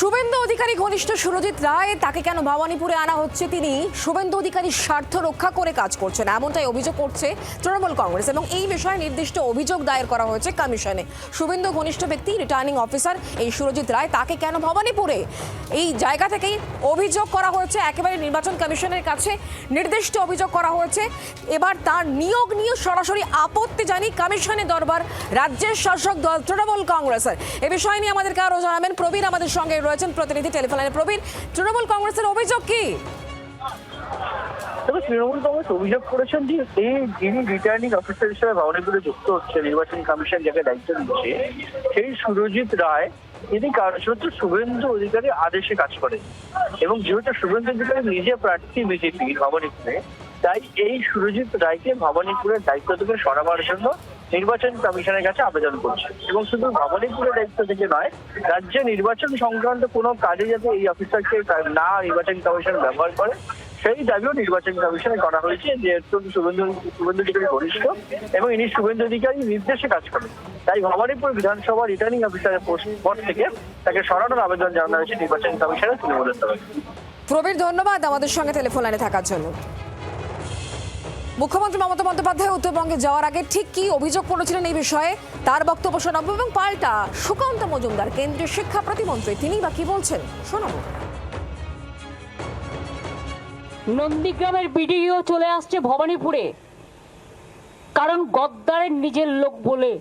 শুভেন্দু অধিকারী ঘনিষ্ঠ সুরজিৎ রায় তাকে কেন ভবানীপুরে আনা হচ্ছে? তিনি শুভেন্দু অধিকারীর স্বার্থ রক্ষা করে কাজ করছেন, এমনটাই অভিযোগ করছে তৃণমূল কংগ্রেস এবং এই বিষয়ে নির্দিষ্ট অভিযোগ দায়ের করা হয়েছে কমিশনে। শুভেন্দু ঘনিষ্ঠ ব্যক্তি রিটার্নিং অফিসার এই সুরজিৎ রায়, তাকে কেন ভবানীপুরে? এই জায়গা থেকেই অভিযোগ করা হয়েছে, একেবারে নির্বাচন কমিশনের কাছে নির্দিষ্ট অভিযোগ করা হয়েছে। এবার তার নিয়োগ নিয়ে সরাসরি আপত্তি জানিয়ে কমিশনের দরবার রাজ্যের শাসক দল তৃণমূল কংগ্রেসের। এ বিষয় নিয়ে আমাদেরকে আরো জানাবেন প্রবীর, আমাদের সঙ্গে রয়েছেন প্রতিনিধি টেলিফোন লাইনে। প্রবীর, তৃণমূল কংগ্রেসের অভিযোগ কি? তবে তৃণমূল কংগ্রেস অভিযোগ করেছেন যে যিনি রিটার্নিং অফিসার হিসেবে ভবানীপুরে যুক্ত হচ্ছে, নির্বাচন কমিশন যাকে দায়িত্ব দিচ্ছে, সেই সুরজিৎ রায় তিনি কার্যত শুভেন্দু অধিকারী আদেশে কাজ করেন এবং যেহেতু শুভেন্দু অধিকারী নিজে প্রার্থী বিজেপি ভবানীপুরে, তাই এই সুরজিৎ রায়কে ভবানীপুরের দায়িত্ব থেকে সরাবার জন্য নির্বাচন কমিশনের কাছে আবেদন করছে। এবং শুধু ভবানীপুরের দায়িত্ব থেকে নয়, রাজ্যে নির্বাচন সংক্রান্ত কোনো কাজে যাতে এই অফিসারকে না নির্বাচন কমিশন ব্যবহার করে, সেই দাবিও নির্বাচন কমিশনে করা হয়েছে। যেহেতু শুভেন্দু অধিকারী ঘনিষ্ঠ এবং ইনি শুভেন্দু অধিকারী নির্দেশে কাজ করেন, তাই ভবানীপুর বিধানসভা রিটার্নিং অফিসারের পদ থেকে তাকে সরানোর আবেদন জানানো হয়েছে নির্বাচন কমিশনের তৃণমূলের তরফে। প্রবীর, ধন্যবাদ আমাদের সঙ্গে টেলিফোন লাইনে থাকার জন্য। মুখ্যমন্ত্রী মমতা বন্দ্যোপাধ্যায় উত্তরবঙ্গে যাওয়ার আগে ঠিক কি অভিযোগ করেছিলেন এই বিষয়ে তার বক্তব্য শোনাবো, এবং পাল্টা সুকান্ত মজুমদার কেন্দ্রীয় শিক্ষা প্রতিমন্ত্রী, তিনি বা কি বলছেন শোনাবো। নন্দীগ্রামের বিডিও চলে আসছে ভবানীপুরে, কারণ গদ্দারের নিজের লোক বলে।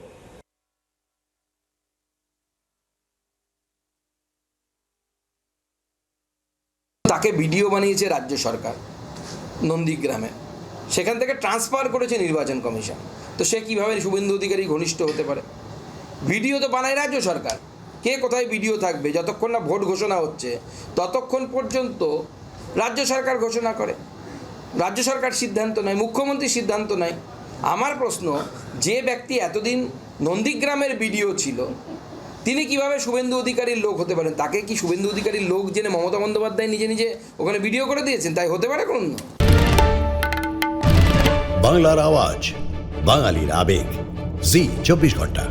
তাকে বিডিও বানিয়েছে রাজ্য সরকার নন্দীগ্রামে, সেখান থেকে ট্রান্সফার করেছে নির্বাচন কমিশন। তো সে কীভাবে শুভেন্দু অধিকারী ঘনিষ্ঠ হতে পারে? বিডিও তো বানায় রাজ্য সরকার, কে কোথায় বিডিও থাকবে? যতক্ষণ না ভোট ঘোষণা হচ্ছে ততক্ষণ পর্যন্ত রাজ্য সরকার ঘোষণা করে, রাজ্য সরকার সিদ্ধান্ত নেয়, মুখ্যমন্ত্রী সিদ্ধান্ত নেয়। আমার প্রশ্ন, যে ব্যক্তি এতদিন নন্দীগ্রামের বিডিও ছিল, তিনি কিভাবে শুভেন্দু অধিকারীর লোক হতে পারেন? তাকে কি শুভেন্দু অধিকারীর লোক জেনে মমতা বন্দ্যোপাধ্যায় নিজে নিজে ওখানে ভিডিও করে দিয়েছেন? তাই হতে পারে কোন? বাংলার আওয়াজ, বাঙালির আবেগ, জি 24 ঘন্টা।